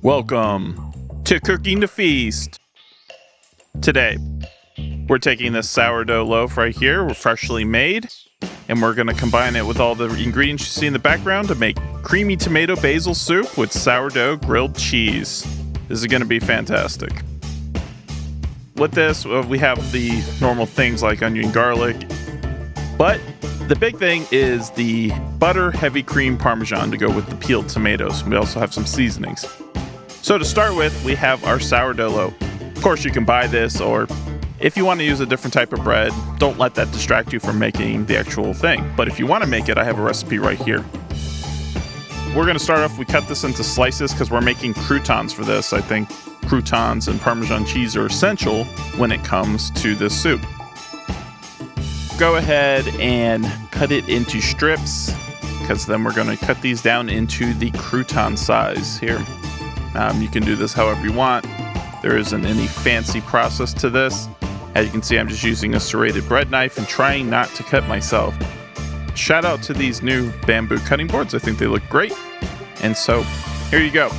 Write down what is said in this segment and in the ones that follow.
Welcome to Cooking to Feast. Today, we're taking this sourdough loaf right here, we're freshly made, and we're going to combine it with all the ingredients you see in the background to make creamy tomato basil soup with sourdough grilled cheese. This is going to be fantastic. With this, we have the normal things like onion, garlic, but the big thing is the butter heavy cream parmesan to go with the peeled tomatoes. We also have some seasonings. So to start with, we have our sourdough loaf. Of course, you can buy this, or if you want to use a different type of bread, don't let that distract you from making the actual thing. But if you want to make it, I have a recipe right here. We're going to start off, we cut this into slices because we're making croutons for this. I think croutons and Parmesan cheese are essential when it comes to this soup. Go ahead and cut it into strips because then we're going to cut these down into the crouton size here. You can do this however you want. There isn't any fancy process to this. As you can see, I'm just using a serrated bread knife and trying not to cut myself. Shout out to these new bamboo cutting boards. I think they look great. And so here you go.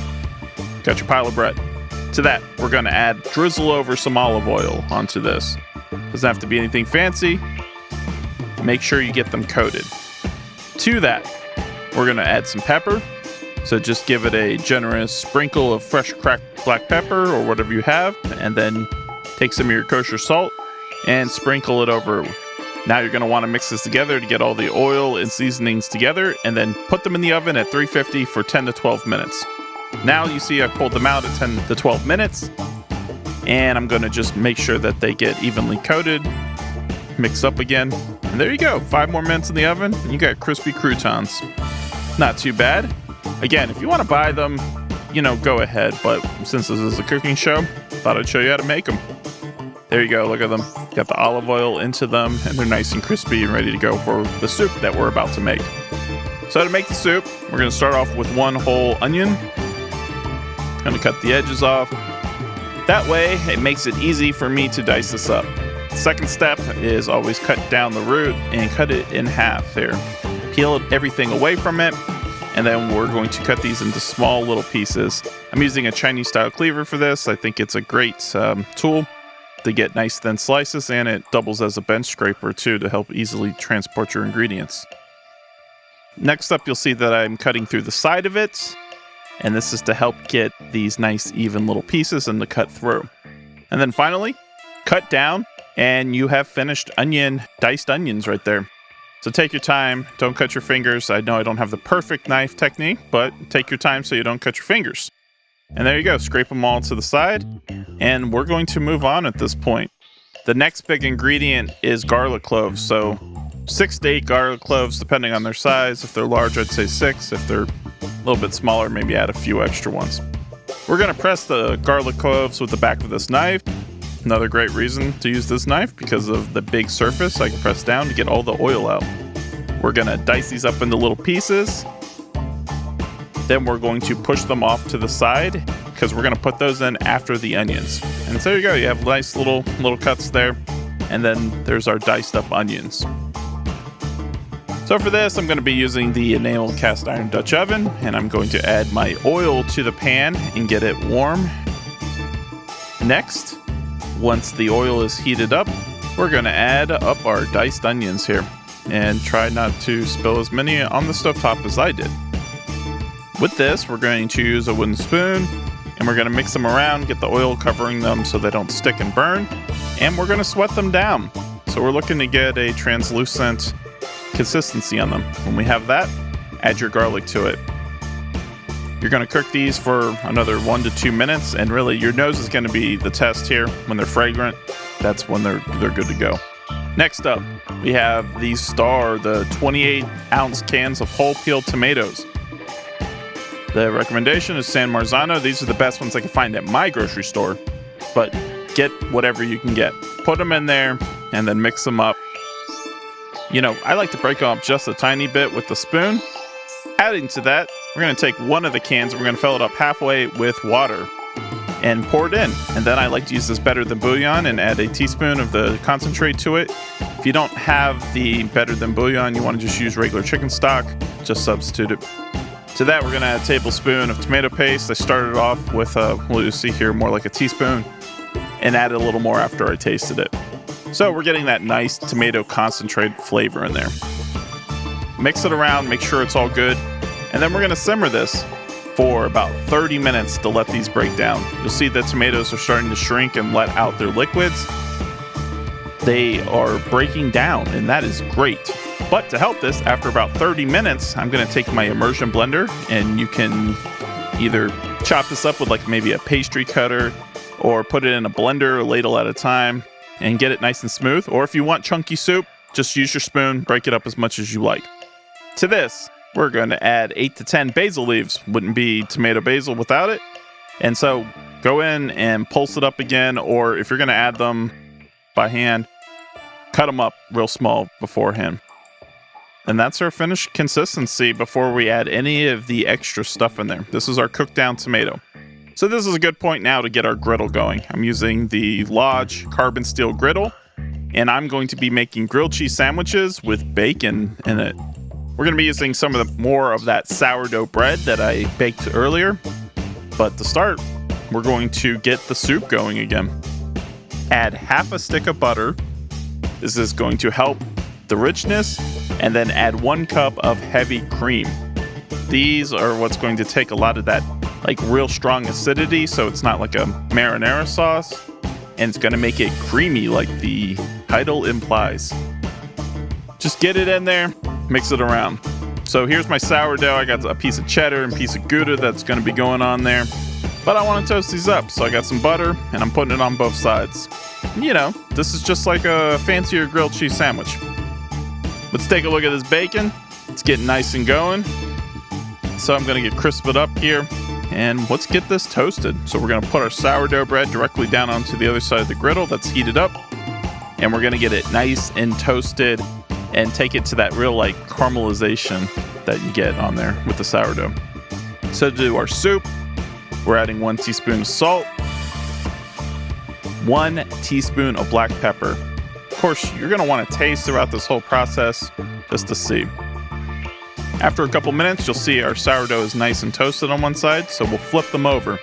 Got your pile of bread. To that, we're going to drizzle over some olive oil onto this. Doesn't have to be anything fancy. Make sure you get them coated. To that, we're going to add some pepper. So just give it a generous sprinkle of fresh cracked black pepper or whatever you have, and then take some of your kosher salt and sprinkle it over. Now you're going to want to mix this together to get all the oil and seasonings together, and then put them in the oven at 350 for 10 to 12 minutes. Now you see I've pulled them out at 10 to 12 minutes, and I'm going to just make sure that they get evenly coated, mix up again, and there you go. 5 more minutes in the oven, and you got crispy croutons. Not too bad. Again, if you want to buy them, go ahead. But since this is a cooking show, thought I'd show you how to make them. There you go. Look at them. Got the olive oil into them, and they're nice and crispy and ready to go for the soup that we're about to make. So to make the soup, we're going to start off with 1 whole onion. Going to cut the edges off. That way, it makes it easy for me to dice this up. Second step is always cut down the root and cut it in half there. Peel everything away from it. And then we're going to cut these into small little pieces. I'm using a Chinese style cleaver for this. I think it's a great tool to get nice thin slices, and it doubles as a bench scraper too to help easily transport your ingredients. Next up, you'll see that I'm cutting through the side of it, and this is to help get these nice even little pieces and to cut through. And then finally, cut down, and you have finished diced onions right there. So take your time, don't cut your fingers. I know I don't have the perfect knife technique, but take your time so you don't cut your fingers. And there you go, scrape them all to the side, and we're going to move on at this point. The next big ingredient is garlic cloves. So 6 to 8 garlic cloves, depending on their size. If they're large, I'd say 6. If they're a little bit smaller, maybe add a few extra ones. We're gonna press the garlic cloves with the back of this knife. Another great reason to use this knife because of the big surface I can press down to get all the oil out. We're gonna dice these up into little pieces. Then we're going to push them off to the side because we're gonna put those in after the onions. And so there you go, you have nice little cuts there. And then there's our diced up onions. So for this, I'm gonna be using the enameled cast iron Dutch oven, and I'm going to add my oil to the pan and get it warm. Next, once the oil is heated up, we're going to add up our diced onions here and try not to spill as many on the stovetop as I did. With this, we're going to use a wooden spoon, and we're going to mix them around, get the oil covering them so they don't stick and burn, and we're going to sweat them down. So we're looking to get a translucent consistency on them. When we have that, add your garlic to it. You're going to cook these for another 1 to 2 minutes, and really your nose is going to be the test here. When they're fragrant, that's when they're good to go. Next up, we have the 28-ounce cans of whole peeled tomatoes. The recommendation is San Marzano. These are the best ones I can find at my grocery store, but get whatever you can get. Put them in there and then mix them up. I like to break them up just a tiny bit with the spoon. Adding to that, we're going to take one of the cans and we're going to fill it up halfway with water and pour it in. And then I like to use this better than bouillon and add a teaspoon of the concentrate to it. If you don't have the better than bouillon, you want to just use regular chicken stock, just substitute it. To that, we're going to add a tablespoon of tomato paste. I started off with, we'll see here, more like a teaspoon, and added a little more after I tasted it. So we're getting that nice tomato concentrate flavor in there. Mix it around, make sure it's all good, and then we're going to simmer this for about 30 minutes to let these break down. You'll see the tomatoes are starting to shrink and let out their liquids. They are breaking down, and that is great. But to help this, after about 30 minutes, I'm going to take my immersion blender, and you can either chop this up with like maybe a pastry cutter or put it in a blender a ladle at a time and get it nice and smooth. Or if you want chunky soup, just use your spoon, break it up as much as you like. To this, we're going to add 8 to 10 basil leaves. Wouldn't be tomato basil without it. And so go in and pulse it up again, or if you're going to add them by hand, cut them up real small beforehand. And that's our finished consistency before we add any of the extra stuff in there. This is our cooked down tomato. So this is a good point now to get our griddle going. I'm using the Lodge carbon steel griddle, and I'm going to be making grilled cheese sandwiches with bacon in it. We're going to be using some of the more of that sourdough bread that I baked earlier. But to start, we're going to get the soup going again. Add half a stick of butter. This is going to help the richness, and then add 1 cup of heavy cream. These are what's going to take a lot of that like real strong acidity, so it's not like a marinara sauce, and it's going to make it creamy like the title implies. Just get it in there, mix it around. So here's my sourdough. I got a piece of cheddar and a piece of Gouda that's going to be going on there, but I want to toast these up, so I got some butter and I'm putting it on both sides. You know, this is just like a fancier grilled cheese sandwich. Let's take a look at this bacon. It's getting nice and going. So I'm going to get crisped up here, and let's get this toasted. So we're going to put our sourdough bread directly down onto the other side of the griddle that's heated up, and we're going to get it nice and toasted and take it to that real like caramelization that you get on there with the sourdough. So to do our soup, we're adding 1 teaspoon of salt, 1 teaspoon of black pepper. Of course, you're going to want to taste throughout this whole process just to see. After a couple minutes, you'll see our sourdough is nice and toasted on one side, so we'll flip them over.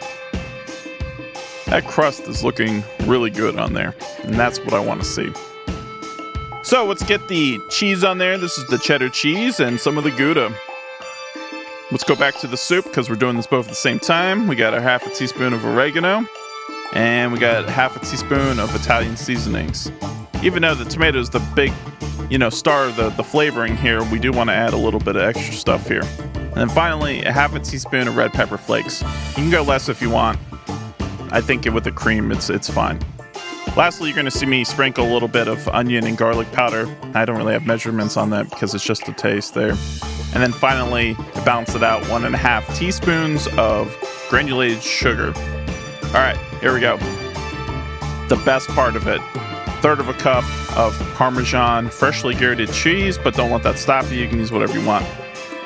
That crust is looking really good on there, and that's what I want to see. So let's get the cheese on there. This is the cheddar cheese and some of the Gouda. Let's go back to the soup because we're doing this both at the same time. We got our half a teaspoon of oregano, and we got half a teaspoon of Italian seasonings. Even though the tomato is the big, star of the flavoring here, we do want to add a little bit of extra stuff here. And then finally, a half a teaspoon of red pepper flakes. You can go less if you want. I think with the cream, it's fine. Lastly, you're going to see me sprinkle a little bit of onion and garlic powder. I don't really have measurements on that because it's just a taste there. And then finally, to balance it out, 1.5 teaspoons of granulated sugar. All right, here we go. The best part of it. 1/3 cup of Parmesan freshly grated cheese, but don't let that stop you. You can use whatever you want.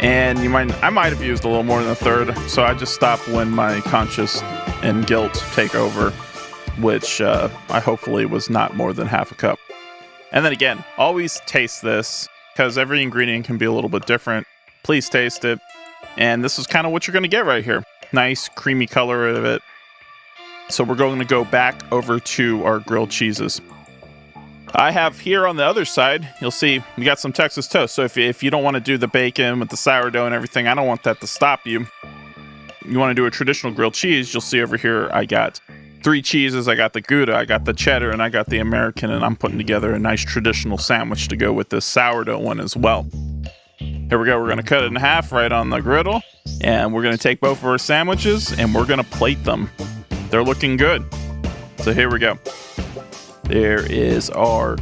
And I might have used a little more than 1/3, so I just stop when my conscience and guilt take over, which I hopefully was not more than 1/2 cup. And then again, always taste this because every ingredient can be a little bit different. Please taste it. And this is kind of what you're going to get right here. Nice creamy color of it. So we're going to go back over to our grilled cheeses. I have here on the other side, you'll see we got some Texas toast. So if you don't want to do the bacon with the sourdough and everything, I don't want that to stop you. You want to do a traditional grilled cheese, you'll see over here I got 3 cheeses. I got the Gouda, I got the cheddar, and I got the American, and I'm putting together a nice traditional sandwich to go with this sourdough one as well. Here we go. We're going to cut it in half right on the griddle, and we're going to take both of our sandwiches and we're going to plate them. They're looking good. So here we go. There is our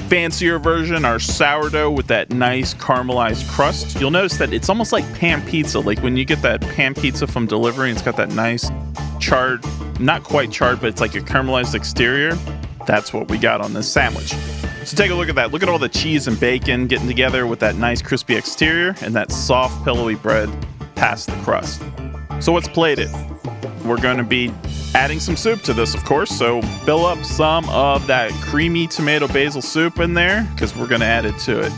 fancier version, our sourdough with that nice caramelized crust. You'll notice that it's almost like pan pizza. Like when you get that pan pizza from delivery, it's got that nice charred, not quite charred, but it's like a caramelized exterior. That's what we got on this sandwich. So take a look at that. Look at all the cheese and bacon getting together with that nice crispy exterior and that soft pillowy bread past the crust. So let's plate it. We're going to be adding some soup to this, of course, so fill up some of that creamy tomato basil soup in there because we're going to add it to it.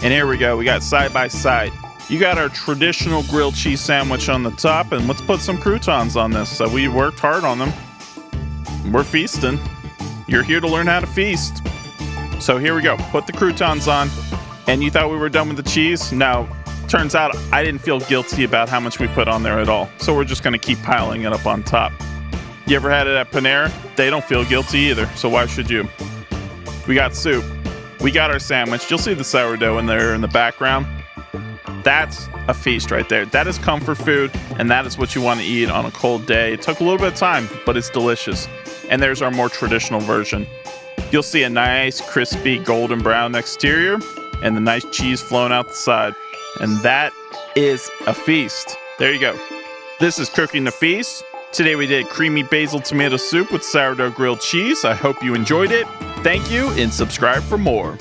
And here we go. We got side by side You got our traditional grilled cheese sandwich on the top, and let's put some croutons on this. So we worked hard on them. We're feasting. You're here to learn how to feast. So here we go. Put the croutons on. And you thought we were done with the cheese? No. Turns out I didn't feel guilty about how much we put on there at all. So we're just going to keep piling it up on top. You ever had it at Panera? They don't feel guilty either. So why should you? We got soup. We got our sandwich. You'll see the sourdough in there in the background. That's a feast right there. That is comfort food, and that is what you want to eat on a cold day. It took a little bit of time, but it's delicious. And there's our more traditional version. You'll see a nice, crispy, golden brown exterior and the nice cheese flowing out the side. And that is a feast. There you go. This is Cooking to Feast. Today we did creamy basil tomato soup with sourdough grilled cheese. I hope you enjoyed it. Thank you, and subscribe for more.